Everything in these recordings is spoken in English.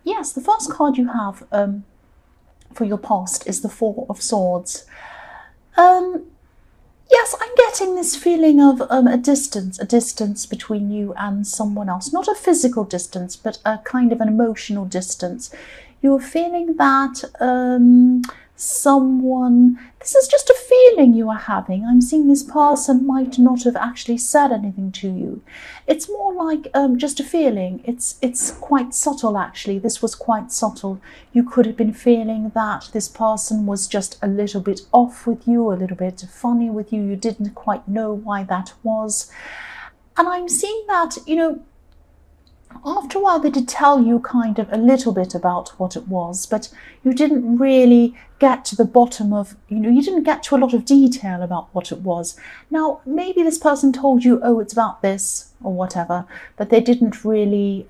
Yes, the first card you have for your past is the Four of Swords. Um, yes, I'm getting this feeling of a distance between you and someone else. Not a physical distance, but a kind of an emotional distance. You're feeling that someone, this is just a feeling you are having. I'm seeing this person might not have actually said anything to you. It's more like just a feeling. It's quite subtle, actually. This was quite subtle. You could have been feeling that this person was just a little bit off with you, a little bit funny with you. You didn't quite know why that was. And I'm seeing that, after a while they did tell you kind of a little bit about what it was, but you didn't really get to the bottom of, you didn't get to a lot of detail about what it was. Now, maybe this person told you, oh, it's about this or whatever, but they didn't really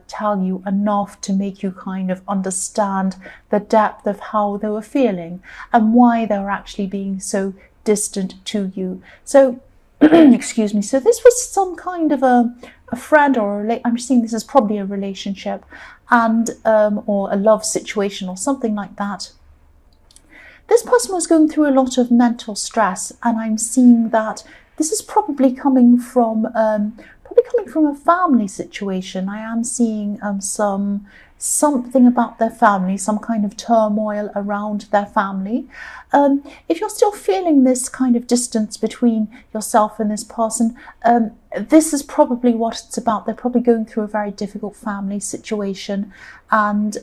tell you enough to make you kind of understand the depth of how they were feeling and why they were actually being so distant to you. So, excuse me, so this was some kind of a friend or I'm seeing this is probably a relationship and or a love situation or something like that. This person was going through a lot of mental stress, and I'm seeing that this is probably coming from a family situation. I am seeing something about their family, some kind of turmoil around their family. If you're still feeling this kind of distance between yourself and this person, this is probably what it's about. They're probably going through a very difficult family situation, and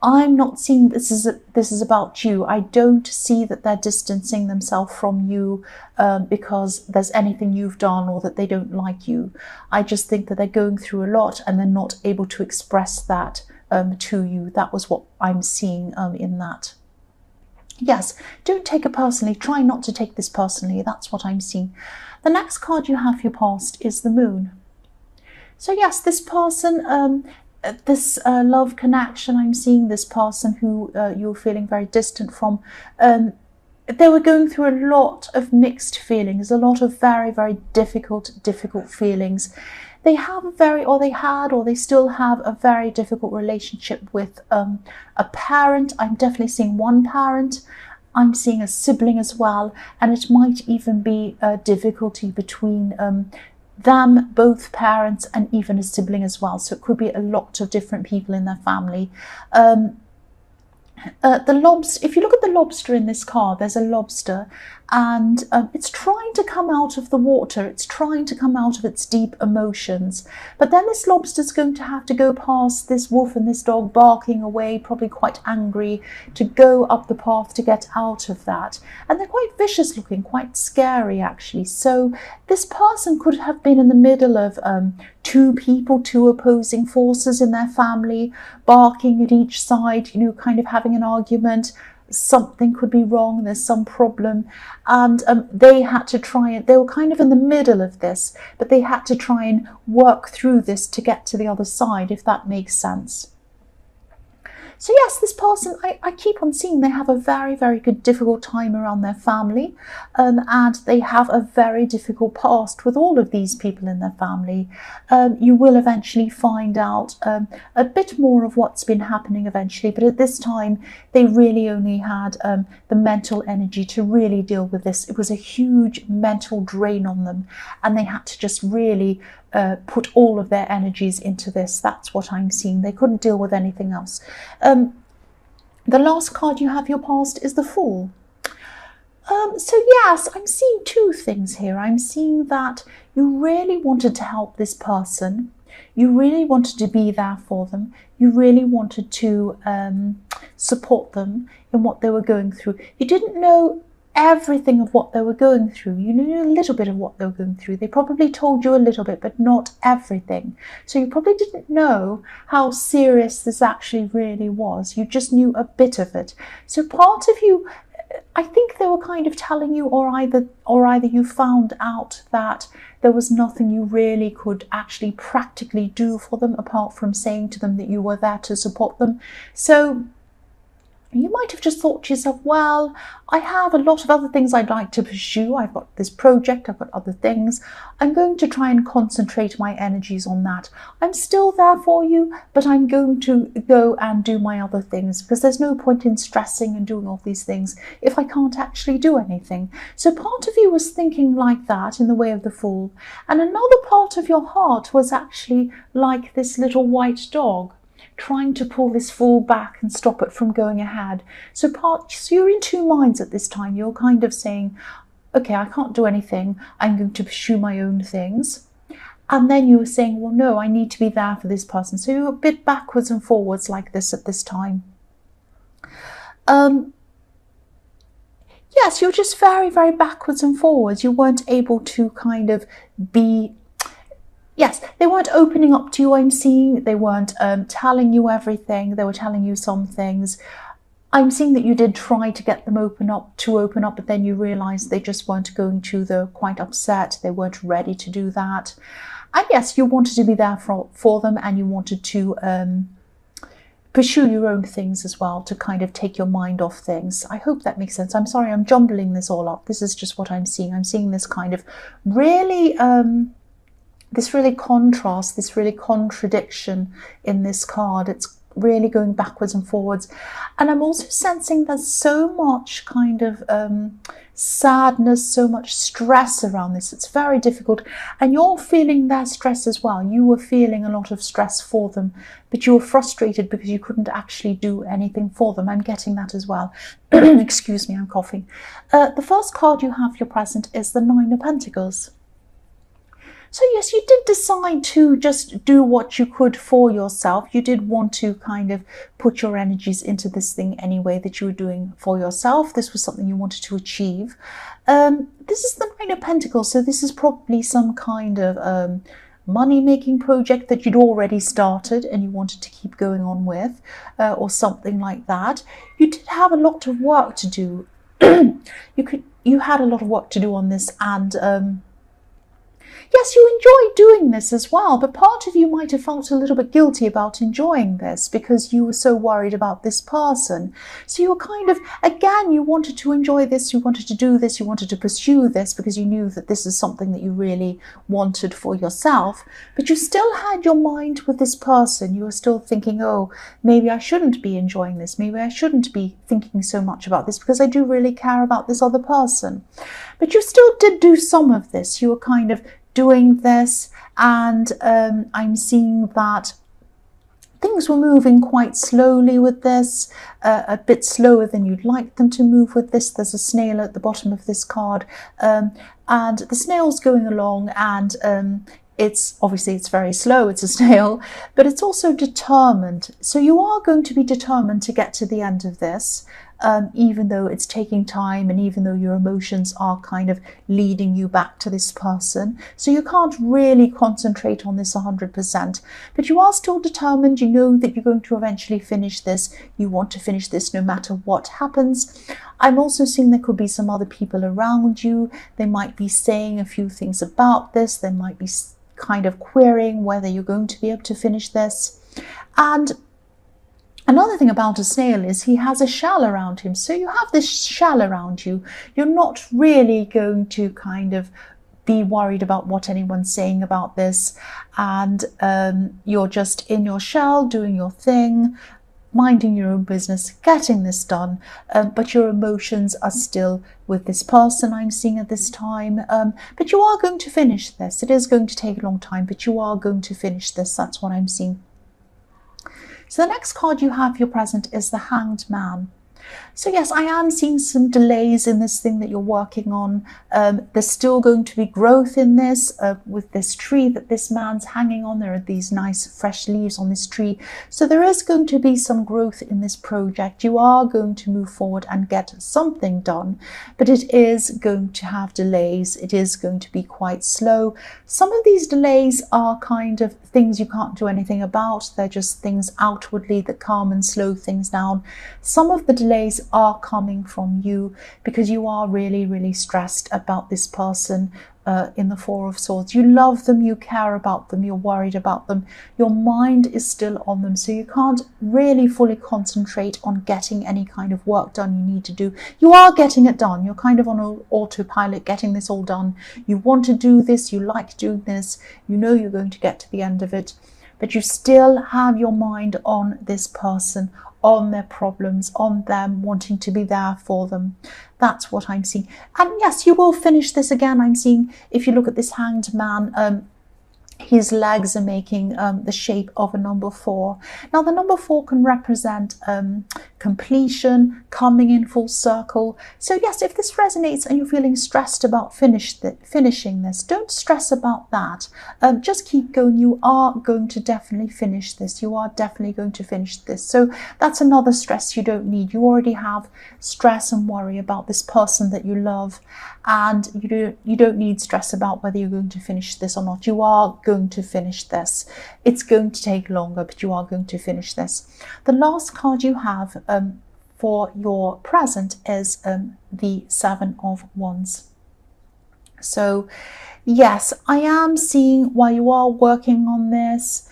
I'm not seeing this is about you. I don't see that they're distancing themselves from you because there's anything you've done or that they don't like you. I just think that they're going through a lot and they're not able to express that to you. That was what I'm seeing in that. Yes, don't take it personally. Try not to take this personally. That's what I'm seeing. The next card you have for your past is the Moon. So yes, this person, this love connection, I'm seeing this person who you're feeling very distant from. They were going through a lot of mixed feelings, a lot of very, very difficult feelings. They have they still have a very difficult relationship with a parent. I'm definitely seeing one parent. I'm seeing a sibling as well, and it might even be a difficulty between them, both parents, and even a sibling as well. So it could be a lot of different people in their family. The lobster, if you look at the lobster in this card, there's a lobster, and it's trying to come out of the water. It's trying to come out of its deep emotions. But then this lobster's going to have to go past this wolf and this dog barking away, probably quite angry, to go up the path to get out of that. And they're quite vicious looking, quite scary actually. So this person could have been in the middle of two people, two opposing forces in their family, barking at each side, kind of having an argument. Something could be wrong, there's some problem, and they had to try it. They were kind of in the middle of this, but they had to try and work through this to get to the other side, if that makes sense. So yes, this person, I keep on seeing they have a very, very good, difficult time around their family, and they have a very difficult past with all of these people in their family. You will eventually find out a bit more of what's been happening eventually, but at this time, they really only had the mental energy to really deal with this. It was a huge mental drain on them, and they had to just really put all of their energies into this. That's what I'm seeing. They couldn't deal with anything else. The last card you have your past is the Fool. So yes, I'm seeing two things here. I'm seeing that you really wanted to help this person. You really wanted to be there for them. You really wanted to support them in what they were going through. You didn't know everything of what they were going through. You knew a little bit of what they were going through. They probably told you a little bit, but not everything. So you probably didn't know how serious this actually really was. You just knew a bit of it. So part of you, I think they were kind of telling you, or either you found out that there was nothing you really could actually practically do for them apart from saying to them that you were there to support them. So And you might have just thought to yourself, well, I have a lot of other things I'd like to pursue. I've got this project, I've got other things. I'm going to try and concentrate my energies on that. I'm still there for you, but I'm going to go and do my other things, because there's no point in stressing and doing all these things if I can't actually do anything. So part of you was thinking like that, in the way of the Fool. And another part of your heart was actually like this little white dog, trying to pull this Fool back and stop it from going ahead. So you're in two minds at this time. You're kind of saying, okay, I can't do anything. I'm going to pursue my own things. And then you were saying, well, no, I need to be there for this person. So you're a bit backwards and forwards like this at this time. Yes, you're just very, very backwards and forwards. You weren't able to kind of be... Yes, they weren't opening up to you, I'm seeing. They weren't telling you everything. They were telling you some things. I'm seeing that you did try to get them open up, but then you realised they just weren't going to. They're quite upset. They weren't ready to do that. And yes, you wanted to be there for them, and you wanted to pursue your own things as well, to kind of take your mind off things. I hope that makes sense. I'm sorry, I'm jumbling this all up. This is just what I'm seeing. I'm seeing this kind of really... this really contrast, this really contradiction in this card. It's really going backwards and forwards. And I'm also sensing there's so much kind of sadness, so much stress around this. It's very difficult. And you're feeling their stress as well. You were feeling a lot of stress for them, but you were frustrated because you couldn't actually do anything for them. I'm getting that as well. Excuse me, I'm coughing. The first card you have, your present, is the Nine of Pentacles. So yes, you did decide to just do what you could for yourself. You did want to kind of put your energies into this thing anyway that you were doing for yourself. This was something you wanted to achieve. This is the Nine of Pentacles, so this is probably some kind of money-making project that you'd already started and you wanted to keep going on with, or something like that. You did have a lot of work to do. You had a lot of work to do on this, and yes, you enjoyed doing this as well, but part of you might have felt a little bit guilty about enjoying this because you were so worried about this person. So you were kind of, again, you wanted to enjoy this, you wanted to do this, you wanted to pursue this because you knew that this is something that you really wanted for yourself, but you still had your mind with this person. You were still thinking, oh, maybe I shouldn't be enjoying this, maybe I shouldn't be thinking so much about this because I do really care about this other person. But you still did do some of this. You were kind of doing this, and I'm seeing that things were moving quite slowly with this, a bit slower than you'd like them to move with this. There's a snail at the bottom of this card, and the snail's going along, and it's very slow, it's a snail, but it's also determined. So you are going to be determined to get to the end of this, even though it's taking time and even though your emotions are kind of leading you back to this person. So you can't really concentrate on this 100%, but you are still determined. You know that you're going to eventually finish this. You want to finish this no matter what happens. I'm also seeing there could be some other people around you. They might be saying a few things about this. They might be kind of querying whether you're going to be able to finish this. And another thing about a snail is he has a shell around him. So you have this shell around you. You're not really going to kind of be worried about what anyone's saying about this. And you're just in your shell, doing your thing, minding your own business, getting this done. But your emotions are still with this person, I'm seeing at this time. But you are going to finish this. It is going to take a long time, but you are going to finish this. That's what I'm seeing. So the next card you have, your present, is the Hanged Man. So yes, I am seeing some delays in this thing that you're working on. There's still going to be growth in this, with this tree that this man's hanging on. There are these nice fresh leaves on this tree. So there is going to be some growth in this project. You are going to move forward and get something done, but it is going to have delays. It is going to be quite slow. Some of these delays are kind of things you can't do anything about. They're just things outwardly that calm and slow things down. Some of the delays delays are coming from you because you are really, really stressed about this person. In the Four of Swords, you love them, you care about them, you're worried about them, your mind is still on them, so you can't really fully concentrate on getting any kind of work done you need to do. You are getting it done, you're kind of on an autopilot, getting this all done. You want to do this, you like doing this, you know you're going to get to the end of it, but you still have your mind on this person, on their problems, on them wanting to be there for them. That's what I'm seeing. And yes, you will finish this again. I'm seeing, if you look at this Hanged Man, his legs are making the shape of a number 4. Now, the number 4 can represent completion, coming in full circle. So yes, if this resonates and you're feeling stressed about finishing this, don't stress about that. Just keep going. You are going to definitely finish this. You are definitely going to finish this. So that's another stress you don't need. You already have stress and worry about this person that you love, and you don't need stress about whether you're going to finish this or not. You are going to finish this. It's going to take longer, but you are going to finish this. The last card you have for your present is the Seven of Wands. So yes, I am seeing while you are working on this,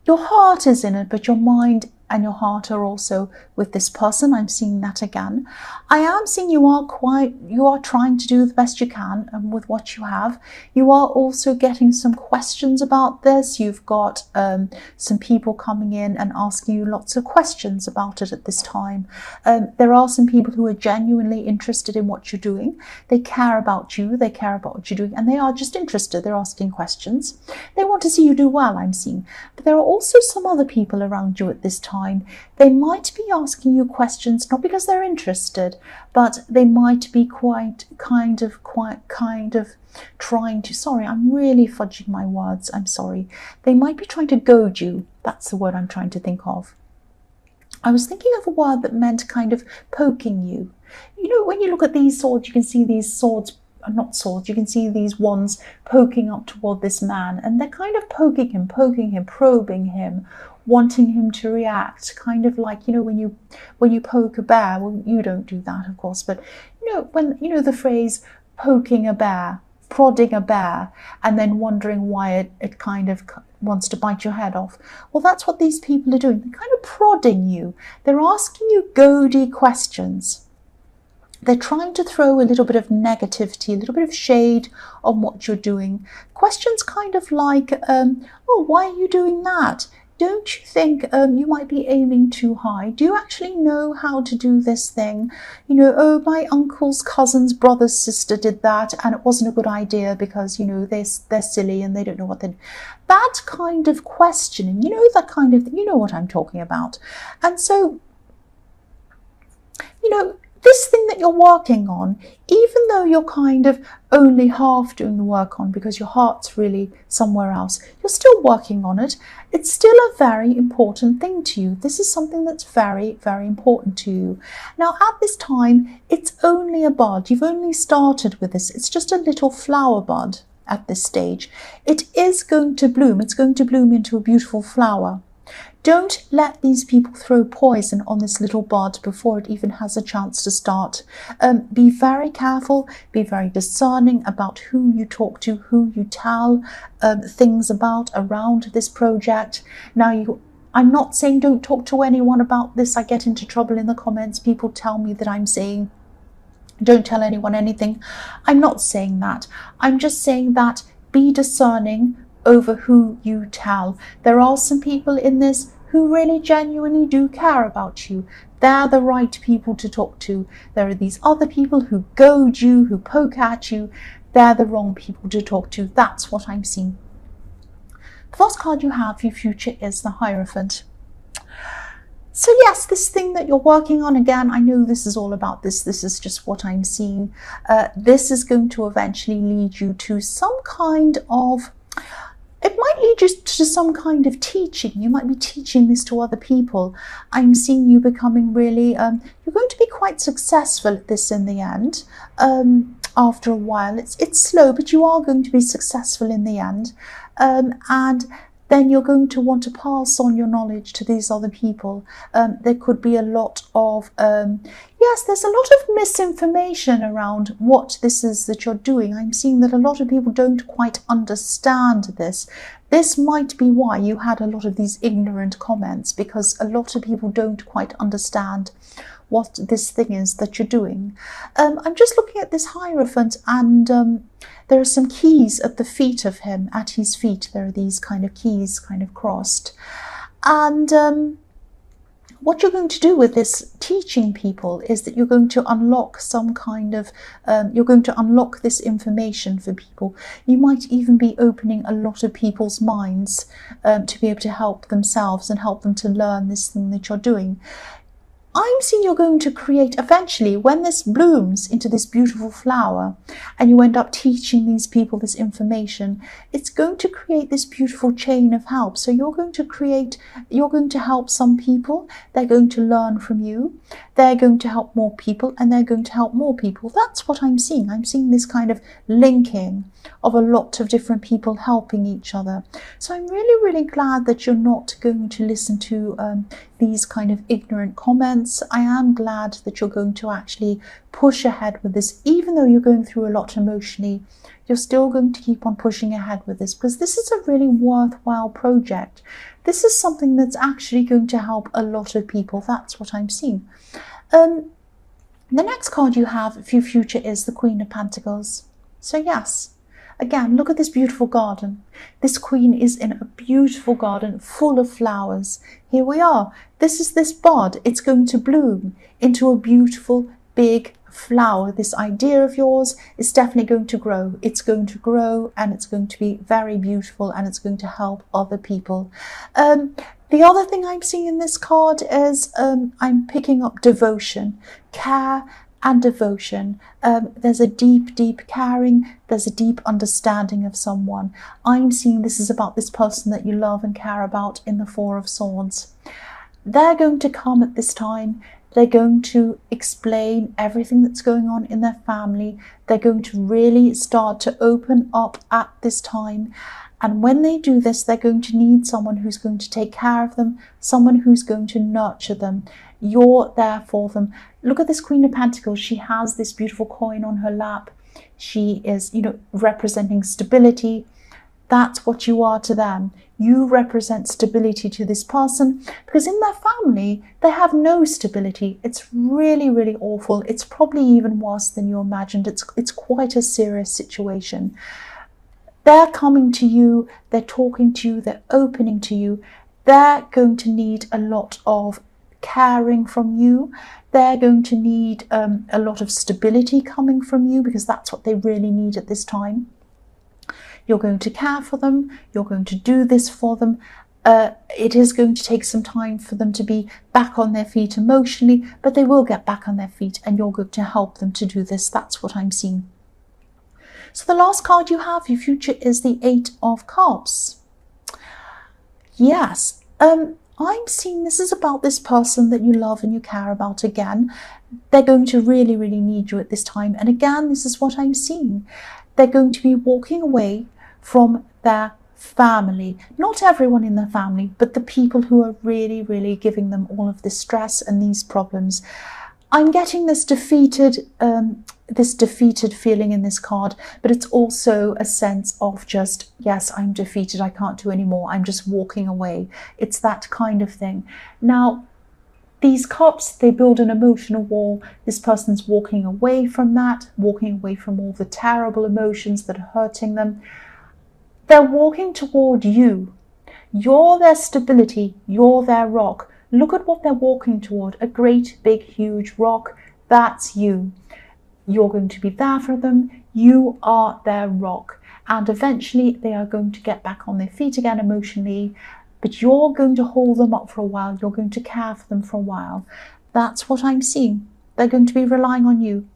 your heart is in it, but your mind and your heart are also with this person. I'm seeing that again. I am seeing you are trying to do the best you can with what you have. You are also getting some questions about this. You've got some people coming in and asking you lots of questions about it at this time. There are some people who are genuinely interested in what you're doing. They care about you, they care about what you're doing, and they are just interested. They're asking questions. They want to see you do well, I'm seeing. But there are also some other people around you at this time. They might be asking you questions, not because they're interested, but they might be quite kind of trying to, sorry, I'm really fudging my words, I'm sorry. They might be trying to goad you. That's the word I'm trying to think of. I was thinking of a word that meant kind of poking you. You know, when you look at these swords, you can see these swords, not swords, you can see these wands poking up toward this man, and they're kind of poking him, probing him, wanting him to react, kind of like, you know, when you poke a bear. Well, you don't do that, of course, but you know, when you know the phrase poking a bear, prodding a bear, and then wondering why it kind of wants to bite your head off. Well, that's what these people are doing. They're kind of prodding you. They're asking you goady questions. They're trying to throw a little bit of negativity, a little bit of shade on what you're doing. Questions kind of like, oh, why are you doing that? Don't you think you might be aiming too high? Do you actually know how to do this thing? You know, oh, my uncle's cousin's brother's sister did that and it wasn't a good idea because, you know, they're silly and they don't know what they're... That kind of questioning, you know, that kind of thing, you know what I'm talking about. And so, you know, this thing that you're working on, even though you're kind of only half doing the work on because your heart's really somewhere else, you're still working on it. It's still a very important thing to you. This is something that's very, very important to you. Now, at this time, it's only a bud. You've only started with this. It's just a little flower bud at this stage. It is going to bloom. It's going to bloom into a beautiful flower. Don't let these people throw poison on this little bud before it even has a chance to start. Be very careful, be very discerning about who you talk to, who you tell things about around this project. Now, I'm not saying don't talk to anyone about this. I get into trouble in the comments. People tell me that I'm saying don't tell anyone anything. I'm not saying that. I'm just saying that be discerning over who you tell. There are some people in this who really genuinely do care about you. They're the right people to talk to. There are these other people who goad you, who poke at you. They're the wrong people to talk to. That's what I'm seeing. The first card you have for your future is the Hierophant. So yes, this thing that you're working on, again, I know this is all about this. This is just what I'm seeing. This is going to eventually lead you to some kind of... It might lead you to some kind of teaching. You might be teaching this to other people. I'm seeing you becoming really, you're going to be quite successful at this in the end. After a while, it's slow, but you are going to be successful in the end. And then you're going to want to pass on your knowledge to these other people. There could be a lot of, yes, there's a lot of misinformation around what this is that you're doing. I'm seeing that a lot of people don't quite understand this. This might be why you had a lot of these ignorant comments, because a lot of people don't quite understand what this thing is that you're doing. I'm just looking at this Hierophant, and there are some keys at the feet of him, at his feet. There are these kind of keys kind of crossed. And what you're going to do with this teaching people is that you're going to unlock some kind of, you're going to unlock this information for people. You might even be opening a lot of people's minds to be able to help themselves and help them to learn this thing that you're doing. I'm seeing you're going to create, eventually, when this blooms into this beautiful flower and you end up teaching these people this information, it's going to create this beautiful chain of help. So you're going to help some people, they're going to learn from you, they're going to help more people, and they're going to help more people. That's what I'm seeing. I'm seeing this kind of linking of a lot of different people helping each other. So I'm really, really glad that you're not going to listen to these kind of ignorant comments. I am glad that you're going to actually push ahead with this. Even though you're going through a lot emotionally, you're still going to keep on pushing ahead with this, because this is a really worthwhile project. This is something that's actually going to help a lot of people. That's what I'm seeing. The next card you have for your future is the Queen of Pentacles. So yes, again, look at this beautiful garden. This queen is in a beautiful garden full of flowers. Here we are. This is this bud. It's going to bloom into a beautiful big flower. This idea of yours is definitely going to grow. It's going to grow, and it's going to be very beautiful, and it's going to help other people. The other thing I'm seeing in this card is I'm picking up devotion, care, and devotion. There's a deep, deep caring. There's a deep understanding of someone. I'm seeing this is about this person that you love and care about in the Four of Swords. They're going to come at this time. They're going to explain everything that's going on in their family. They're going to really start to open up at this time. And when they do this, they're going to need someone who's going to take care of them, someone who's going to nurture them. You're there for them. Look at this Queen of Pentacles. She has this beautiful coin on her lap. She is, representing stability. That's what you are to them. You represent stability to this person, because in their family, they have no stability. It's really, really awful. It's probably even worse than you imagined. It's quite a serious situation. They're coming to you, they're talking to you, they're opening to you. They're going to need a lot of caring from you. They're going to need a lot of stability coming from you, because that's what they really need at this time. You're going to care for them. You're going to do this for them. It is going to take some time for them to be back on their feet emotionally, but they will get back on their feet, and you're going to help them to do this. That's what I'm seeing. So the last card you have, your future, is the Eight of Cups. Yes, I'm seeing this is about this person that you love and you care about again. They're going to really, really need you at this time. And again, this is what I'm seeing. They're going to be walking away from their family. Not everyone in their family, but the people who are really, really giving them all of this stress and these problems. I'm getting this defeated feeling in this card, but it's also a sense of just, yes, I'm defeated, I can't do anymore, I'm just walking away. It's that kind of thing. Now, these cups, they build an emotional wall. This person's walking away from that, walking away from all the terrible emotions that are hurting them. They're walking toward you. You're their stability, you're their rock. Look at what they're walking toward, a great, big, huge rock. That's you. You're going to be there for them. You are their rock. And eventually they are going to get back on their feet again emotionally, but you're going to hold them up for a while. You're going to care for them for a while. That's what I'm seeing. They're going to be relying on you.